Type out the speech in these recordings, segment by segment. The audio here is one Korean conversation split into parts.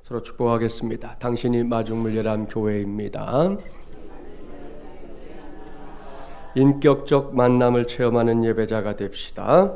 서로 축복하겠습니다. 당신이 마중물예람 교회입니다. 인격적 만남을 체험하는 예배자가 됩시다.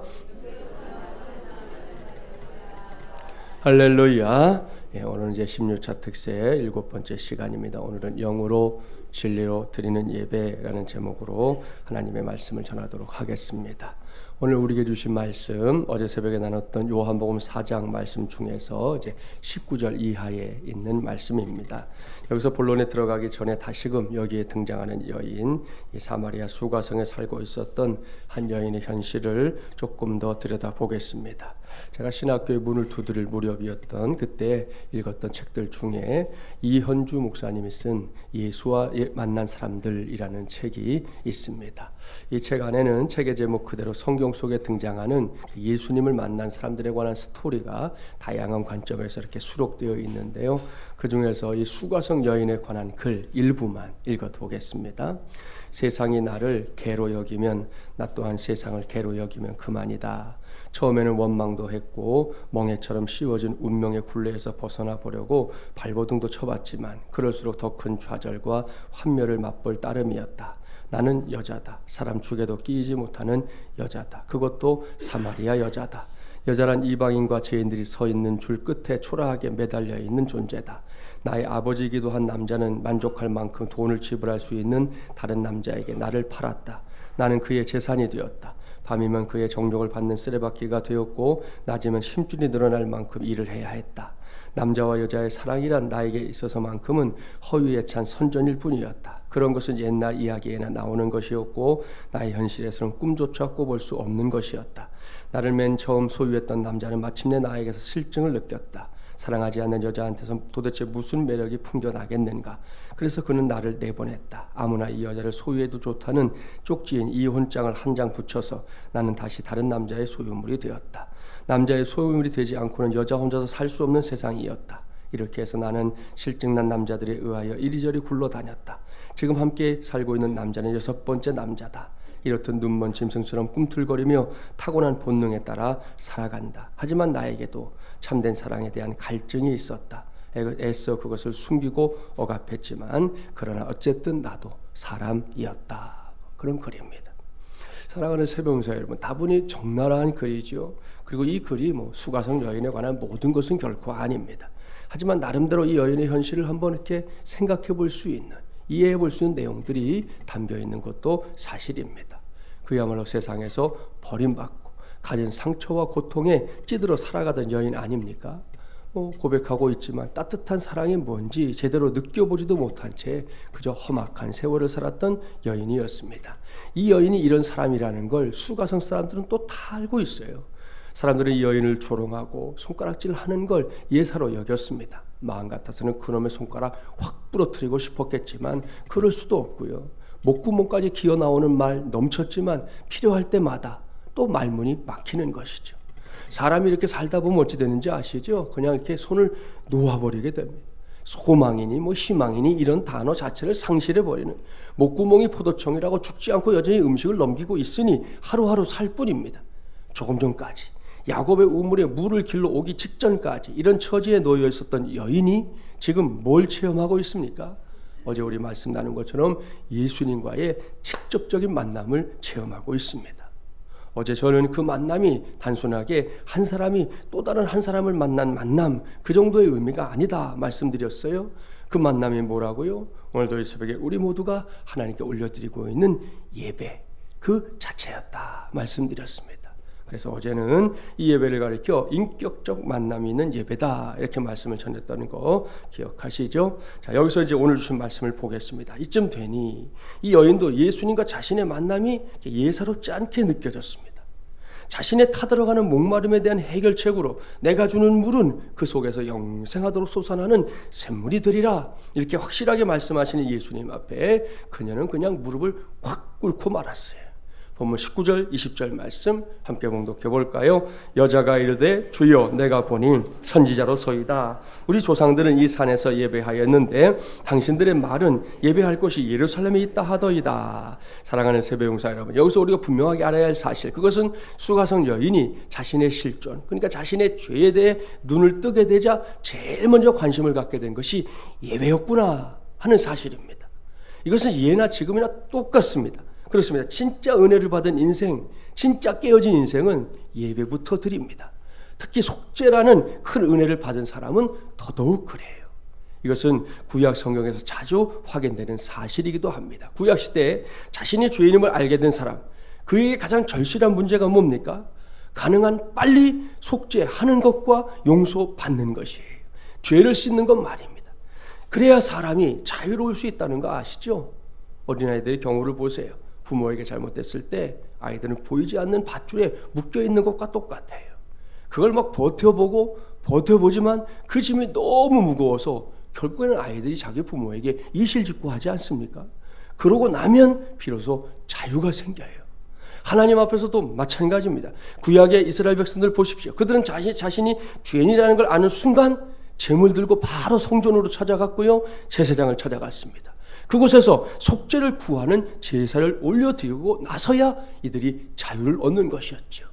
할렐루야. 오늘은 이제 16차 특세 7번째 시간입니다. 오늘은 영으로 진리로 드리는 예배라는 제목으로 하나님의 말씀을 전하도록 하겠습니다. 오늘 우리에게 주신 말씀, 어제 새벽에 나눴던 요한복음 4장 말씀 중에서 이제 19절 이하에 있는 말씀입니다. 여기서 본론에 들어가기 전에 다시금 여기에 등장하는 여인, 이 사마리아 수가성에 살고 있었던 한 여인의 현실을 조금 더 들여다보겠습니다. 제가 신학교의 문을 두드릴 무렵이었던 그때 읽었던 책들 중에 이현주 목사님이 쓴 예수와 만난 사람들이라는 책이 있습니다. 이 책 안에는 책의 제목 그대로 성경 속에 등장하는 예수님을 만난 사람들에 관한 스토리가 다양한 관점에서 이렇게 수록되어 있는데요. 그 중에서 이 수가성 여인에 관한 글 일부만 읽어보겠습니다. 세상이 나를 개로 여기면 나 또한 세상을 개로 여기면 그만이다. 처음에는 원망도 했고 멍에처럼 씌워진 운명의 굴레에서 벗어나 보려고 발버둥도 쳐봤지만 그럴수록 더 큰 좌절과 환멸을 맛볼 따름이었다. 나는 여자다. 사람 죽에도 끼이지 못하는 여자다. 그것도 사마리아 여자다. 여자란 이방인과 죄인들이 서 있는 줄 끝에 초라하게 매달려 있는 존재다. 나의 아버지이기도 한 남자는 만족할 만큼 돈을 지불할 수 있는 다른 남자에게 나를 팔았다. 나는 그의 재산이 되었다. 밤이면 그의 정욕을 받는 쓰레받기가 되었고 낮이면 힘줄이 늘어날 만큼 일을 해야 했다. 남자와 여자의 사랑이란 나에게 있어서만큼은 허위에 찬 선전일 뿐이었다. 그런 것은 옛날 이야기에나 나오는 것이었고 나의 현실에서는 꿈조차 꿔볼 수 없는 것이었다. 나를 맨 처음 소유했던 남자는 마침내 나에게서 실증을 느꼈다. 사랑하지 않는 여자한테서 도대체 무슨 매력이 풍겨나겠는가. 그래서 그는 나를 내보냈다. 아무나 이 여자를 소유해도 좋다는 쪽지인 이혼장을 한 장 붙여서 나는 다시 다른 남자의 소유물이 되었다. 남자의 소유물이 되지 않고는 여자 혼자서 살 수 없는 세상이었다. 이렇게 해서 나는 실증난 남자들에 의하여 이리저리 굴러다녔다. 지금 함께 살고 있는 남자는 6번째 남자다. 이렇듯 눈먼 짐승처럼 꿈틀거리며 타고난 본능에 따라 살아간다. 하지만 나에게도 참된 사랑에 대한 갈증이 있었다. 애써 그것을 숨기고 억압했지만 그러나 어쨌든 나도 사람이었다. 그런 글입니다. 사랑하는 새벽사 여러분, 다분히 적나라한 글이지요. 그리고 이 글이 수가성 여인에 관한 모든 것은 결코 아닙니다. 하지만 나름대로 이 여인의 현실을 한번 이렇게 생각해 볼 수 있는, 이해해 볼 수 있는 내용들이 담겨 있는 것도 사실입니다. 그야말로 세상에서 버림받고 가진 상처와 고통에 찌들어 살아가던 여인 아닙니까? 고백하고 있지만 따뜻한 사랑이 뭔지 제대로 느껴보지도 못한 채 그저 험악한 세월을 살았던 여인이었습니다. 이 여인이 이런 사람이라는 걸 수가성 사람들은 또 다 알고 있어요. 사람들은 이 여인을 조롱하고 손가락질하는 걸 예사로 여겼습니다. 마음 같아서는 그놈의 손가락 확 부러뜨리고 싶었겠지만 그럴 수도 없고요. 목구멍까지 기어나오는 말 넘쳤지만 필요할 때마다 또 말문이 막히는 것이죠. 사람이 이렇게 살다 보면 어찌 되는지 아시죠? 그냥 이렇게 손을 놓아버리게 됩니다. 소망이니 희망이니 이런 단어 자체를 상실해버리는, 목구멍이 포도청이라고 죽지 않고 여전히 음식을 넘기고 있으니 하루하루 살 뿐입니다. 조금 전까지 야곱의 우물에 물을 길러 오기 직전까지 이런 처지에 놓여 있었던 여인이 지금 뭘 체험하고 있습니까? 어제 우리 말씀 나눈 것처럼 예수님과의 직접적인 만남을 체험하고 있습니다. 어제 저는 그 만남이 단순하게 한 사람이 또 다른 한 사람을 만난 만남, 그 정도의 의미가 아니다 말씀드렸어요. 그 만남이 뭐라고요? 오늘도 이 새벽에 우리 모두가 하나님께 올려드리고 있는 예배 그 자체였다 말씀드렸습니다. 그래서 어제는 이 예배를 가리켜 인격적 만남이 있는 예배다 이렇게 말씀을 전했다는 거 기억하시죠? 자, 여기서 이제 오늘 주신 말씀을 보겠습니다. 이쯤 되니 이 여인도 예수님과 자신의 만남이 예사롭지 않게 느껴졌습니다. 자신의 타들어가는 목마름에 대한 해결책으로 내가 주는 물은 그 속에서 영생하도록 솟아나는 샘물이 되리라 이렇게 확실하게 말씀하시는 예수님 앞에 그녀는 그냥 무릎을 확 꿇고 말았어요. 본문 19절 20절 말씀 함께 봉독해 볼까요? 여자가 이르되 주여 내가 보니 선지자로소이다. 우리 조상들은 이 산에서 예배하였는데 당신들의 말은 예배할 곳이 예루살렘에 있다 하더이다. 사랑하는 세배용사 여러분, 여기서 우리가 분명하게 알아야 할 사실, 그것은 수가성 여인이 자신의 실존, 그러니까 자신의 죄에 대해 눈을 뜨게 되자 제일 먼저 관심을 갖게 된 것이 예배였구나 하는 사실입니다. 이것은 예나 지금이나 똑같습니다. 그렇습니다. 진짜 은혜를 받은 인생, 진짜 깨어진 인생은 예배부터 드립니다. 특히 속죄라는 큰 은혜를 받은 사람은 더더욱 그래요. 이것은 구약 성경에서 자주 확인되는 사실이기도 합니다. 구약 시대에 자신이 죄인임을 알게 된 사람, 그에게 가장 절실한 문제가 뭡니까? 가능한 빨리 속죄하는 것과 용서받는 것이에요. 죄를 씻는 것 말입니다. 그래야 사람이 자유로울 수 있다는 거 아시죠? 어린아이들의 경우를 보세요. 부모에게 잘못됐을 때 아이들은 보이지 않는 밧줄에 묶여있는 것과 똑같아요. 그걸 막 버텨보지만 그 짐이 너무 무거워서 결국에는 아이들이 자기 부모에게 이실직고하지 않습니까? 그러고 나면 비로소 자유가 생겨요. 하나님 앞에서도 마찬가지입니다. 구약의 이스라엘 백성들 보십시오. 그들은 자신이 죄인이라는 걸 아는 순간 재물 들고 바로 성전으로 찾아갔고요, 제사장을 찾아갔습니다. 그곳에서 속죄를 구하는 제사를 올려드리고 나서야 이들이 자유를 얻는 것이었죠.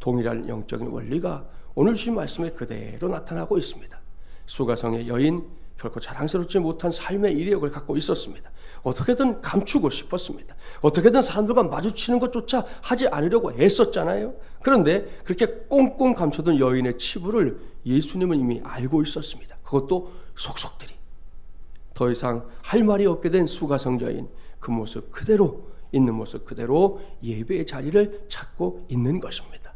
동일한 영적인 원리가 오늘 주신 말씀에 그대로 나타나고 있습니다. 수가성의 여인, 결코 자랑스럽지 못한 삶의 이력을 갖고 있었습니다. 어떻게든 감추고 싶었습니다. 어떻게든 사람들과 마주치는 것조차 하지 않으려고 애썼잖아요. 그런데 그렇게 꽁꽁 감춰둔 여인의 치부를 예수님은 이미 알고 있었습니다. 그것도 속속들이. 더 이상 할 말이 없게 된 수가성 여인, 그 모습 그대로, 있는 모습 그대로 예배의 자리를 찾고 있는 것입니다.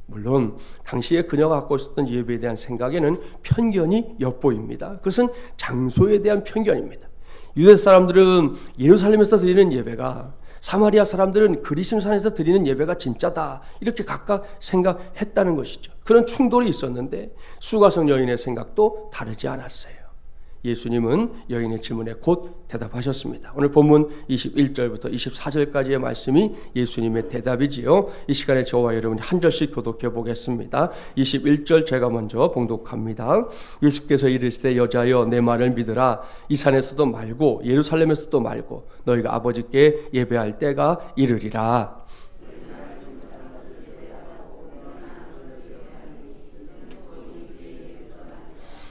물론 당시에 그녀가 갖고 있었던 예배에 대한 생각에는 편견이 엿보입니다. 그것은 장소에 대한 편견입니다. 유대 사람들은 예루살렘에서 드리는 예배가, 사마리아 사람들은 그리심산에서 드리는 예배가 진짜다, 이렇게 각각 생각했다는 것이죠. 그런 충돌이 있었는데 수가성 여인의 생각도 다르지 않았어요. 예수님은 여인의 질문에 곧 대답하셨습니다. 오늘 본문 21절부터 24절까지의 말씀이 예수님의 대답이지요. 이 시간에 저와 여러분이 한 절씩 교독해 보겠습니다. 21절 제가 먼저 봉독합니다. 예수께서 이르시되 여자여 내 말을 믿으라. 이 산에서도 말고 예루살렘에서도 말고 너희가 아버지께 예배할 때가 이르리라.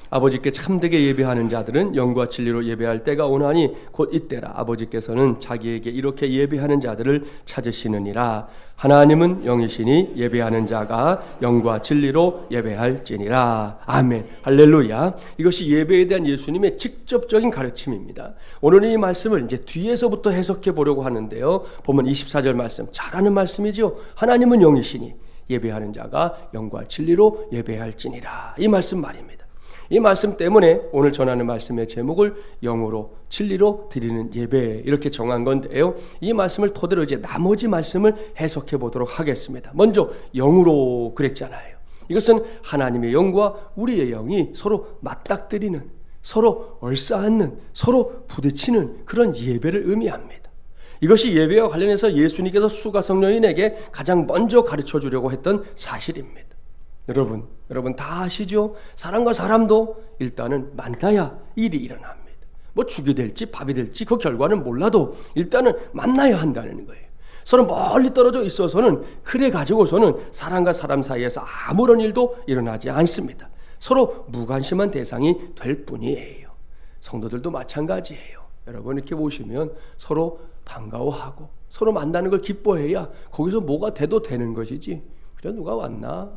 아버지께 참되게 예배하는 자들은 영과 진리로 예배할 때가 오나니 곧 이때라. 아버지께서는 자기에게 이렇게 예배하는 자들을 찾으시느니라. 하나님은 영이시니 예배하는 자가 영과 진리로 예배할지니라. 아멘. 할렐루야. 이것이 예배에 대한 예수님의 직접적인 가르침입니다. 오늘 이 말씀을 이제 뒤에서부터 해석해 보려고 하는데요. 보면 24절 말씀, 잘 아는 말씀이죠. 하나님은 영이시니 예배하는 자가 영과 진리로 예배할지니라. 이 말씀 말입니다. 이 말씀 때문에 오늘 전하는 말씀의 제목을 영으로 진리로 드리는 예배, 이렇게 정한 건데요. 이 말씀을 토대로 이제 나머지 말씀을 해석해 보도록 하겠습니다. 먼저 영으로 그랬잖아요. 이것은 하나님의 영과 우리의 영이 서로 맞닥뜨리는, 서로 얼싸안는, 서로 부딪히는 그런 예배를 의미합니다. 이것이 예배와 관련해서 예수님께서 수가성 여인에게 가장 먼저 가르쳐 주려고 했던 사실입니다. 여러분 다 아시죠? 사람과 사람도 일단은 만나야 일이 일어납니다. 뭐 죽이 될지 밥이 될지 그 결과는 몰라도 일단은 만나야 한다는 거예요. 서로 멀리 떨어져 있어서는, 그래 가지고서는 사람과 사람 사이에서 아무런 일도 일어나지 않습니다. 서로 무관심한 대상이 될 뿐이에요. 성도들도 마찬가지예요. 여러분 이렇게 보시면 서로 반가워하고 서로 만나는 걸 기뻐해야 거기서 뭐가 돼도 되는 것이지, 그저 누가 왔나?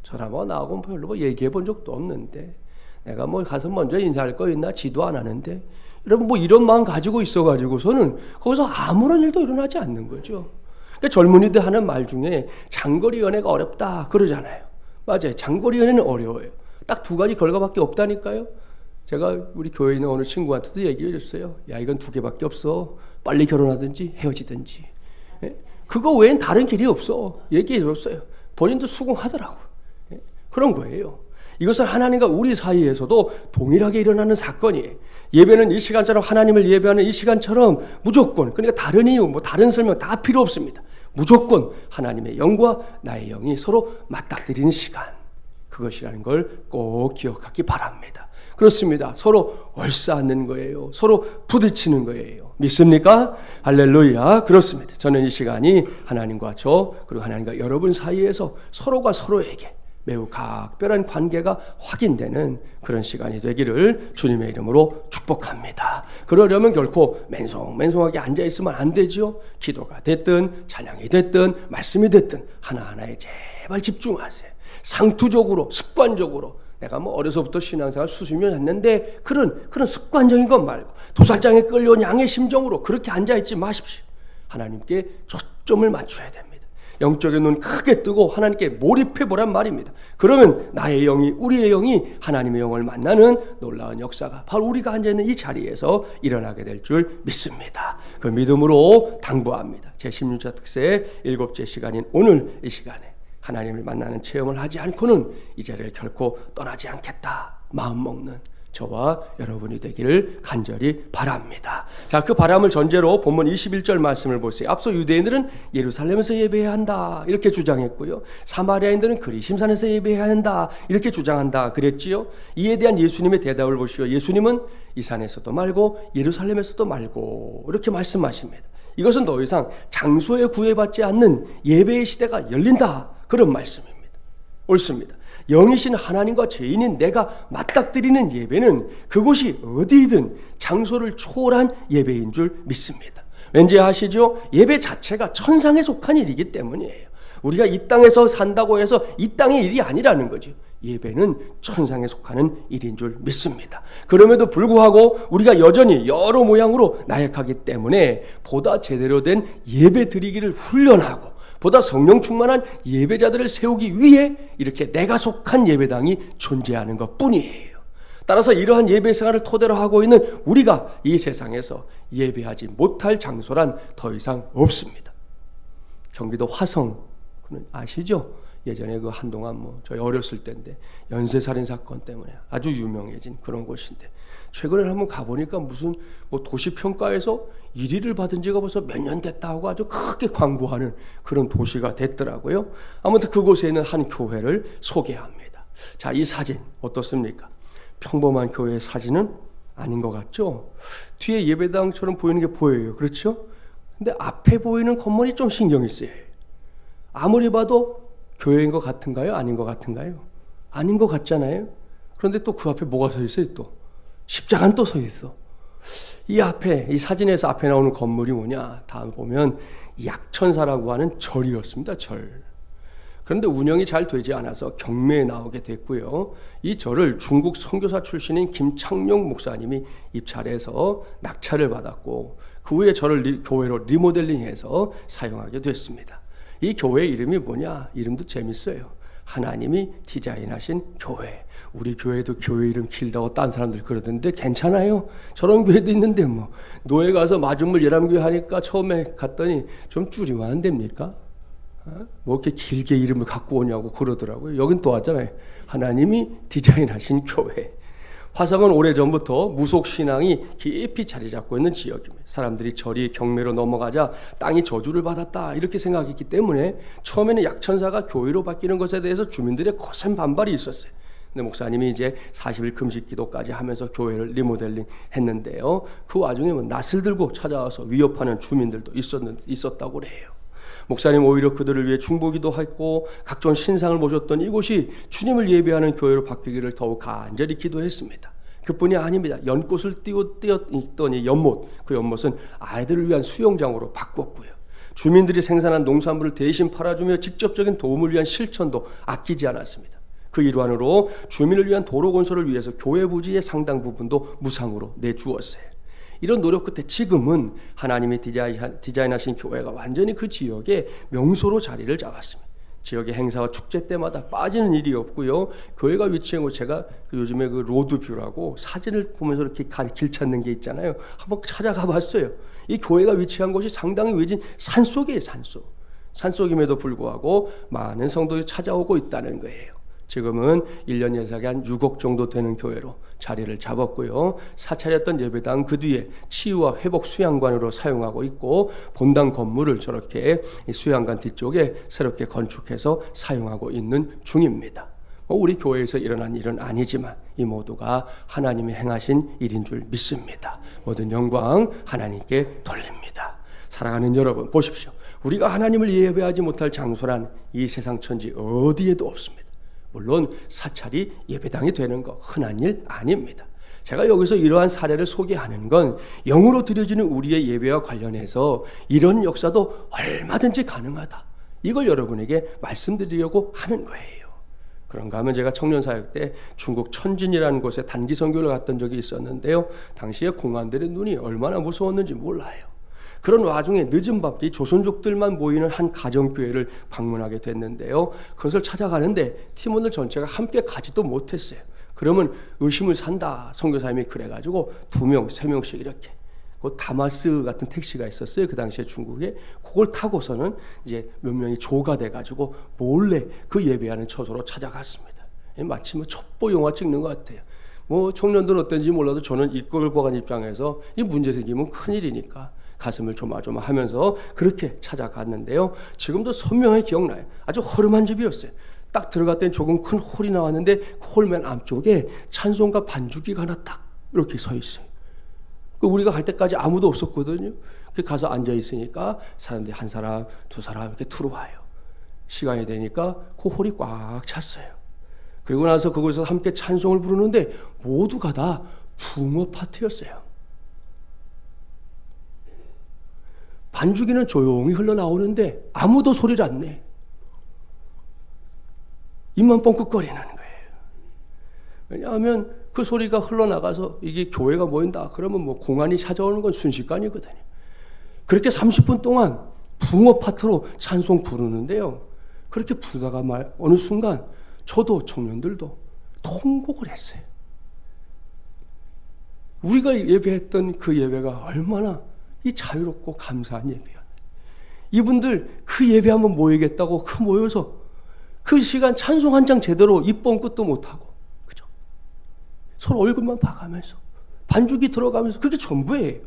저라고 나하고 별로 뭐 얘기해 본 적도 없는데, 내가 뭐 가서 먼저 인사할 거 있나? 지도 안 하는데. 여러분 뭐 이런 마음 가지고 있어가지고서는 거기서 아무런 일도 일어나지 않는 거죠. 그러니까 젊은이들 하는 말 중에 장거리 연애가 어렵다 그러잖아요. 맞아요. 장거리 연애는 어려워요. 딱 두 가지 결과밖에 없다니까요. 제가 우리 교회에 있는 어느 친구한테도 얘기해 줬어요. 야, 이건 두 개밖에 없어. 빨리 결혼하든지 헤어지든지. 그거 외엔 다른 길이 없어. 얘기해 줬어요. 본인도 수긍하더라고. 그런 거예요. 이것은 하나님과 우리 사이에서도 동일하게 일어나는 사건이에요. 예배는 이 시간처럼, 하나님을 예배하는 이 시간처럼 무조건, 그러니까 다른 이유, 뭐 다른 설명 다 필요 없습니다. 무조건 하나님의 영과 나의 영이 서로 맞닥뜨리는 시간, 그것이라는 걸 꼭 기억하기 바랍니다. 그렇습니다. 서로 얼싸안는 거예요. 서로 부딪히는 거예요. 믿습니까? 할렐루야. 그렇습니다. 저는 이 시간이 하나님과 저 그리고 하나님과 여러분 사이에서 서로가 서로에게 매우 각별한 관계가 확인되는 그런 시간이 되기를 주님의 이름으로 축복합니다. 그러려면 결코 맨송맨송하게 앉아있으면 안 되죠. 기도가 됐든 찬양이 됐든 말씀이 됐든 하나하나에 제발 집중하세요. 상투적으로 습관적으로 내가 뭐 어려서부터 신앙생활 수십 년 했는데 그런 습관적인 것 말고 도살장에 끌려온 양의 심정으로 그렇게 앉아있지 마십시오. 하나님께 초점을 맞춰야 됩니다. 영적인 눈 크게 뜨고 하나님께 몰입해보란 말입니다. 그러면 나의 영이 우리의 영이 하나님의 영을 만나는 놀라운 역사가 바로 우리가 앉아있는 이 자리에서 일어나게 될 줄 믿습니다. 그 믿음으로 당부합니다. 제16차 특세의 7째 시간인 오늘 이 시간에 하나님을 만나는 체험을 하지 않고는 이 자리를 결코 떠나지 않겠다 마음먹는 저와 여러분이 되기를 간절히 바랍니다. 자, 그 바람을 전제로 본문 21절 말씀을 보세요. 앞서 유대인들은 예루살렘에서 예배해야 한다 이렇게 주장했고요. 사마리아인들은 그리심산에서 예배해야 한다 이렇게 주장한다 그랬지요. 이에 대한 예수님의 대답을 보시오. 예수님은 이 산에서도 말고 예루살렘에서도 말고 이렇게 말씀하십니다. 이것은 더 이상 장소에 구애받지 않는 예배의 시대가 열린다 그런 말씀입니다. 옳습니다. 영이신 하나님과 죄인인 내가 맞닥뜨리는 예배는 그곳이 어디든 장소를 초월한 예배인 줄 믿습니다. 왠지 아시죠? 예배 자체가 천상에 속한 일이기 때문이에요. 우리가 이 땅에서 산다고 해서 이 땅의 일이 아니라는 거죠. 예배는 천상에 속하는 일인 줄 믿습니다. 그럼에도 불구하고 우리가 여전히 여러 모양으로 나약하기 때문에 보다 제대로 된 예배 드리기를 훈련하고 보다 성령 충만한 예배자들을 세우기 위해 이렇게 내가 속한 예배당이 존재하는 것뿐이에요. 따라서 이러한 예배 생활을 토대로 하고 있는 우리가 이 세상에서 예배하지 못할 장소란 더 이상 없습니다. 경기도 화성 아시죠? 예전에 그 한동안 저희 어렸을 때인데 연쇄살인 사건 때문에 아주 유명해진 그런 곳인데 최근에 한번 가보니까 무슨 도시평가에서 1위를 받은 지가 벌써 몇 년 됐다 하고 아주 크게 광고하는 그런 도시가 됐더라고요. 아무튼 그곳에 있는 한 교회를 소개합니다. 자, 이 사진 어떻습니까? 평범한 교회의 사진은 아닌 것 같죠? 뒤에 예배당처럼 보이는 게 보여요. 그렇죠? 근데 앞에 보이는 건물이 좀 신경이 쓰여요. 아무리 봐도 교회인 것 같은가요? 아닌 것 같은가요? 아닌 것 같잖아요. 그런데 또 그 앞에 뭐가 서 있어요? 또 십자가는 또 서 있어. 이 앞에 이 사진에서 앞에 나오는 건물이 뭐냐? 다음 보면 약천사라고 하는 절이었습니다. 절. 그런데 운영이 잘 되지 않아서 경매에 나오게 됐고요. 이 절을 중국 선교사 출신인 김창룡 목사님이 입찰해서 낙찰을 받았고 그 후에 절을 교회로 리모델링해서 사용하게 됐습니다. 이 교회 이름이 뭐냐? 이름도 재밌어요. 하나님이 디자인하신 교회. 우리 교회도 교회 이름 길다고 딴 사람들 그러던데 괜찮아요. 저런 교회도 있는데 노예 가서 마중물 예람교회 하니까 처음에 갔더니 좀 줄이면 안 됩니까? 이렇게 길게 이름을 갖고 오냐고 그러더라고요. 여긴 또 하잖아요. 하나님이 디자인하신 교회. 화성은 오래전부터 무속신앙이 깊이 자리 잡고 있는 지역입니다. 사람들이 절이 경매로 넘어가자 땅이 저주를 받았다 이렇게 생각했기 때문에 처음에는 약천사가 교회로 바뀌는 것에 대해서 주민들의 거센 반발이 있었어요. 근데 목사님이 이제 40일 금식 기도까지 하면서 교회를 리모델링 했는데요. 그 와중에 낫을 들고 찾아와서 위협하는 주민들도 있었다고 그래요. 목사님 오히려 그들을 위해 중보기도 했고 각종 신상을 모셨던 이곳이 주님을 예배하는 교회로 바뀌기를 더욱 간절히 기도했습니다. 그뿐이 아닙니다. 연꽃을 띄었더니 연못, 그 연못은 아이들을 위한 수영장으로 바꿨고요. 주민들이 생산한 농산물을 대신 팔아주며 직접적인 도움을 위한 실천도 아끼지 않았습니다. 그 일환으로 주민을 위한 도로 건설을 위해서 교회 부지의 상당 부분도 무상으로 내주었어요. 이런 노력 끝에 지금은 하나님이 디자인하신 교회가 완전히 그 지역의 명소로 자리를 잡았습니다. 지역의 행사와 축제 때마다 빠지는 일이 없고요. 교회가 위치한 곳 제가 요즘에 그 로드뷰라고 사진을 보면서 이렇게 길 찾는 게 있잖아요. 한번 찾아가 봤어요. 이 교회가 위치한 곳이 상당히 외진 산속이에요. 산속임에도 불구하고 많은 성도들이 찾아오고 있다는 거예요. 지금은 1년 예산이 한 6억 정도 되는 교회로 자리를 잡았고요. 사찰이었던 예배당 그 뒤에 치유와 회복 수양관으로 사용하고 있고, 본당 건물을 저렇게 수양관 뒤쪽에 새롭게 건축해서 사용하고 있는 중입니다. 우리 교회에서 일어난 일은 아니지만 이 모두가 하나님이 행하신 일인 줄 믿습니다. 모든 영광 하나님께 돌립니다. 사랑하는 여러분, 보십시오. 우리가 하나님을 예배하지 못할 장소란 이 세상 천지 어디에도 없습니다. 물론 사찰이 예배당이 되는 거 흔한 일 아닙니다. 제가 여기서 이러한 사례를 소개하는 건 영으로 드려지는 우리의 예배와 관련해서 이런 역사도 얼마든지 가능하다, 이걸 여러분에게 말씀드리려고 하는 거예요. 그런가 하면 제가 청년사역 때 중국 천진이라는 곳에 단기 선교를 갔던 적이 있었는데요. 당시에 공안들의 눈이 얼마나 무서웠는지 몰라요. 그런 와중에 늦은 밤이 조선족들만 모이는 한 가정교회를 방문하게 됐는데요. 그것을 찾아가는데 팀원들 전체가 함께 가지도 못했어요. 그러면 의심을 산다, 선교사님이 그래가지고 2명, 3명씩 이렇게, 그 다마스 같은 택시가 있었어요. 그 당시에 중국에. 그걸 타고서는 이제 몇 명이 조가 돼가지고 몰래 그 예배하는 처소로 찾아갔습니다. 마치 뭐 첩보 영화 찍는 것 같아요. 뭐 청년들은 어떤지 몰라도 저는 이끌고 간 입장에서 이 문제 생기면 큰일이니까 가슴을 조마조마하면서 그렇게 찾아갔는데요. 지금도 선명하게 기억나요. 아주 허름한 집이었어요. 딱 들어갔더니 조금 큰 홀이 나왔는데 그 홀 맨 앞쪽에 찬송가 반주기가 하나 딱 이렇게 서 있어요. 우리가 갈 때까지 아무도 없었거든요. 가서 앉아 있으니까 사람들이 한 사람, 2사람 이렇게 들어와요. 시간이 되니까 그 홀이 꽉 찼어요. 그리고 나서 그곳에서 함께 찬송을 부르는데 모두가 다 붕어 파트였어요. 반주기는 조용히 흘러나오는데 아무도 소리를 안 내. 입만 뻥긋거리는 거예요. 왜냐하면 그 소리가 흘러나가서 이게 교회가 모인다 그러면 뭐 공안이 찾아오는 건 순식간이거든요. 그렇게 30분 동안 붕어 파트로 찬송 부르는데요. 그렇게 부르다가 어느 순간 저도 청년들도 통곡을 했어요. 우리가 예배했던 그 예배가 얼마나 이 자유롭고 감사한 예배였네. 이분들 그 예배 한번 모이겠다고 그 모여서 그 시간 찬송 한 장 제대로 입 뻥끗도 못하고, 그죠? 서로 얼굴만 봐가면서 반주기 들어가면서 그게 전부예요.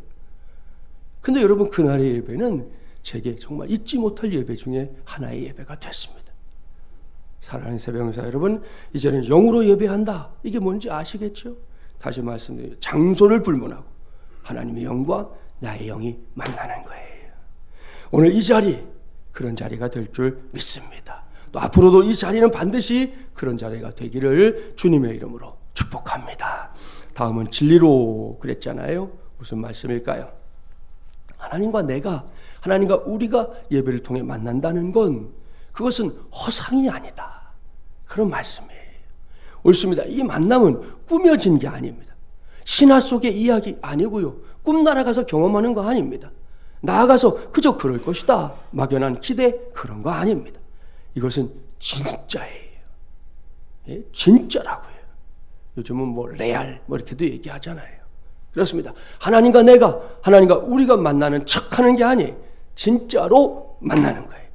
근데 여러분, 그날의 예배는 제게 정말 잊지 못할 예배 중에 하나의 예배가 됐습니다. 사랑하는 새벽사 여러분, 이제는 영으로 예배한다. 이게 뭔지 아시겠죠? 다시 말씀드려요. 장소를 불문하고 하나님의 영과 나의 영이 만나는 거예요. 오늘 이 자리, 그런 자리가 될 줄 믿습니다. 또 앞으로도 이 자리는 반드시 그런 자리가 되기를 주님의 이름으로 축복합니다. 다음은 진리로 그랬잖아요. 무슨 말씀일까요? 하나님과 우리가 예배를 통해 만난다는 건 그것은 허상이 아니다, 그런 말씀이에요. 옳습니다. 이 만남은 꾸며진 게 아닙니다. 신화 속의 이야기 아니고요. 꿈나라 가서 경험하는 거 아닙니다. 나아가서 그저 그럴 것이다 막연한 기대, 그런 거 아닙니다. 이것은 진짜예요. 예? 진짜라고요. 요즘은 뭐 레알 뭐 이렇게도 얘기하잖아요. 그렇습니다. 하나님과 우리가 만나는 척하는 게 아니에요. 진짜로 만나는 거예요.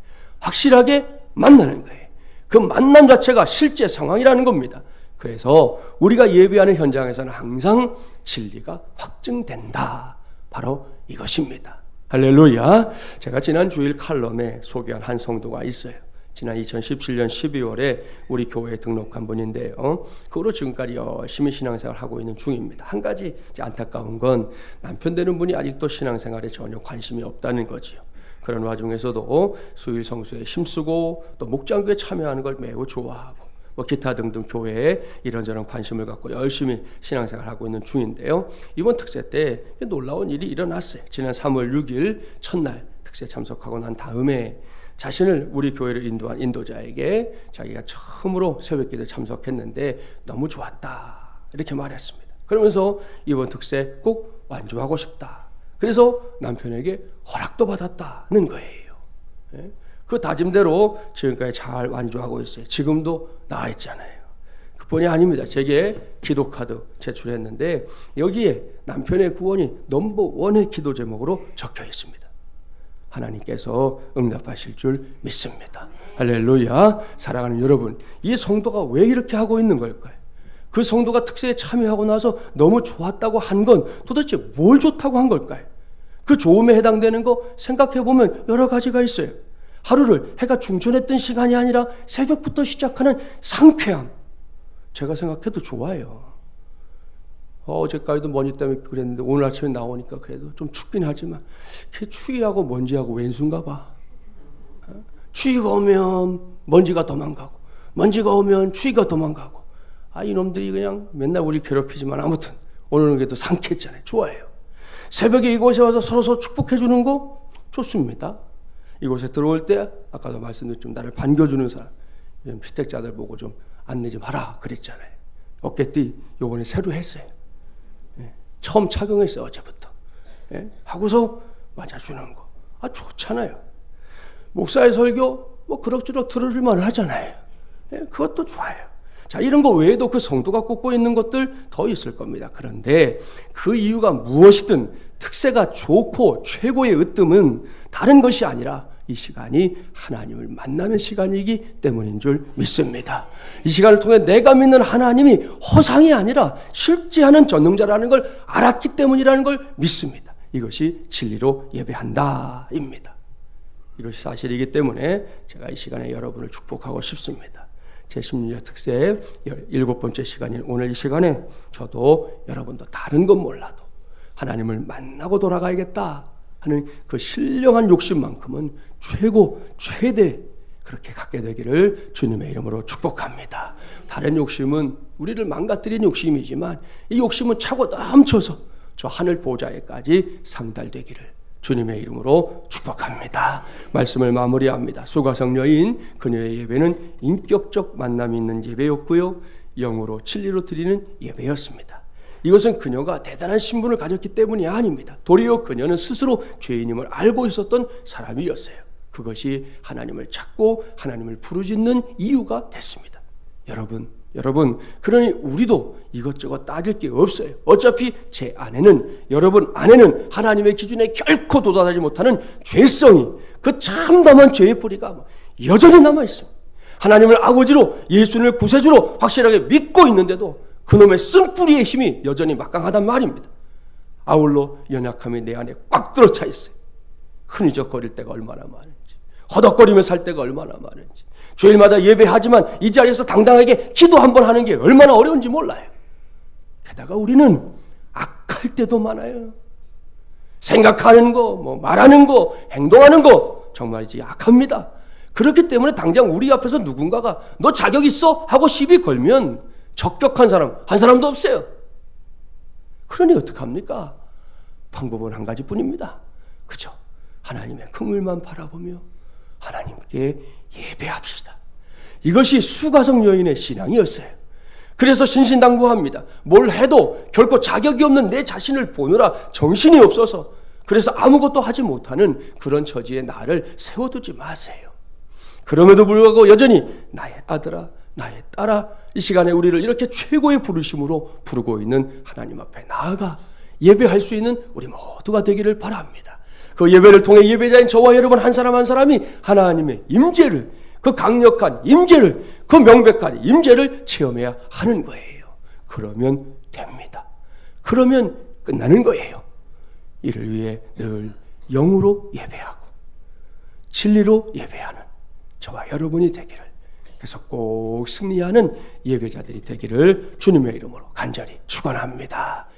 확실하게 만나는 거예요. 그 만남 자체가 실제 상황이라는 겁니다. 그래서 우리가 예배하는 현장에서는 항상 진리가 확증된다. 바로 이것입니다. 할렐루야. 제가 지난 주일 칼럼에 소개한 한 성도가 있어요. 지난 2017년 12월에 우리 교회에 등록한 분인데요. 그 후로 지금까지 열심히 신앙생활을 하고 있는 중입니다. 한 가지 안타까운 건 남편 되는 분이 아직도 신앙생활에 전혀 관심이 없다는 거지요. 그런 와중에서도 수요일 성수에 힘쓰고 또 목장교에 참여하는 걸 매우 좋아하고 뭐 기타 등등 교회에 이런저런 관심을 갖고 열심히 신앙생활을 하고 있는 중인데요. 이번 특세 때 놀라운 일이 일어났어요. 지난 3월 6일 첫날 특세 참석하고 난 다음에 자신을 우리 교회를 인도한 인도자에게 자기가 처음으로 새벽기도에 참석했는데 너무 좋았다 이렇게 말했습니다. 그러면서 이번 특세 꼭 완주하고 싶다. 그래서 남편에게 허락도 받았다는 거예요. 그 다짐대로 지금까지 잘 완주하고 있어요. 지금도 나와 있잖아요. 그뿐이 아닙니다. 제게 기도카드 제출했는데 여기에 남편의 구원이 넘버원의 기도 제목으로 적혀 있습니다. 하나님께서 응답하실 줄 믿습니다. 할렐루야. 사랑하는 여러분, 이 성도가 왜 이렇게 하고 있는 걸까요? 그 성도가 특세에 참여하고 나서 너무 좋았다고 한 건 도대체 뭘 좋다고 한 걸까요? 그 좋음에 해당되는 거 생각해보면 여러 가지가 있어요. 하루를 해가 중천했던 시간이 아니라 새벽부터 시작하는 상쾌함. 제가 생각해도 좋아요. 어제까지도 먼지 때문에 그랬는데 오늘 아침에 나오니까 그래도 좀 춥긴 하지만 추위하고 먼지하고 왼수인가 봐. 추위가 오면 먼지가 도망가고 먼지가 오면 추위가 도망가고 이놈들이 그냥 맨날 우리 괴롭히지만 아무튼 오늘은 그래도 상쾌했잖아요. 좋아요. 새벽에 이곳에 와서 서로 축복해 주는 거 좋습니다. 이곳에 들어올 때 아까도 말씀드렸지만 나를 반겨주는 사람, 피택자들 보고 좀 안내 좀 하라 그랬잖아요. 어깨띠 요번에 새로 했어요. 처음 착용했어요. 어제부터. 하고서 맞아주는 거. 좋잖아요. 목사의 설교 그럭저럭 들어줄만 하잖아요. 그것도 좋아요. 자, 이런 거 외에도 그 성도가 꽂고 있는 것들 더 있을 겁니다. 그런데 그 이유가 무엇이든 특세가 좋고 최고의 으뜸은 다른 것이 아니라 이 시간이 하나님을 만나는 시간이기 때문인 줄 믿습니다. 이 시간을 통해 내가 믿는 하나님이 허상이 아니라 실제하는 전능자라는 걸 알았기 때문이라는 걸 믿습니다. 이것이 진리로 예배한다입니다. 이것이 사실이기 때문에 제가 이 시간에 여러분을 축복하고 싶습니다. 제16년 특세의 7번째 시간인 오늘 이 시간에 저도 여러분도 다른 건 몰라도 하나님을 만나고 돌아가야겠다 하는 그 신령한 욕심만큼은 최고 최대 그렇게 갖게 되기를 주님의 이름으로 축복합니다. 다른 욕심은 우리를 망가뜨린 욕심이지만 이 욕심은 차고 넘쳐서 저 하늘 보좌에까지 상달되기를 주님의 이름으로 축복합니다. 말씀을 마무리합니다. 수가성 여인 그녀의 예배는 인격적 만남이 있는 예배였고요, 영으로 진리로 드리는 예배였습니다. 이것은 그녀가 대단한 신분을 가졌기 때문이 아닙니다. 도리어 그녀는 스스로 죄인임을 알고 있었던 사람이었어요. 그것이 하나님을 찾고 하나님을 부르짖는 이유가 됐습니다. 여러분, 그러니 우리도 이것저것 따질 게 없어요. 어차피 제 안에는, 여러분 안에는 하나님의 기준에 결코 도달하지 못하는 죄성이, 그 참담한 죄의 뿌리가 여전히 남아있습니다. 하나님을 아버지로, 예수님을 구세주로 확실하게 믿고 있는데도 그놈의 쓴뿌리의 힘이 여전히 막강하단 말입니다. 아울러 연약함이 내 안에 꽉 들어차 있어요. 흔히적거릴 때가 얼마나 많은지, 허덕거리며 살 때가 얼마나 많은지, 주일마다 예배하지만 이 자리에서 당당하게 기도 한번 하는 게 얼마나 어려운지 몰라요. 게다가 우리는 악할 때도 많아요. 생각하는 거, 말하는 거, 행동하는 거 정말이지 악합니다. 그렇기 때문에 당장 우리 앞에서 누군가가 너 자격 있어? 하고 시비 걸면 적격한 사람 한 사람도 없어요. 그러니 어떡합니까? 방법은 한 가지뿐입니다. 그죠? 하나님의 긍휼만 바라보며 하나님께 예배합시다. 이것이 수가성 여인의 신앙이었어요. 그래서 신신당부합니다. 뭘 해도 결코 자격이 없는 내 자신을 보느라 정신이 없어서 그래서 아무것도 하지 못하는 그런 처지에 나를 세워두지 마세요. 그럼에도 불구하고 여전히 나의 아들아, 나의 딸아, 이 시간에 우리를 이렇게 최고의 부르심으로 부르고 있는 하나님 앞에 나아가 예배할 수 있는 우리 모두가 되기를 바랍니다. 그 예배를 통해 예배자인 저와 여러분 한 사람 한 사람이 하나님의 임재를, 그 강력한 임재를, 그 명백한 임재를 체험해야 하는 거예요. 그러면 됩니다. 그러면 끝나는 거예요. 이를 위해 늘 영으로 예배하고 진리로 예배하는 저와 여러분이 되기를, 그래서 꼭 승리하는 예배자들이 되기를 주님의 이름으로 간절히 축원합니다.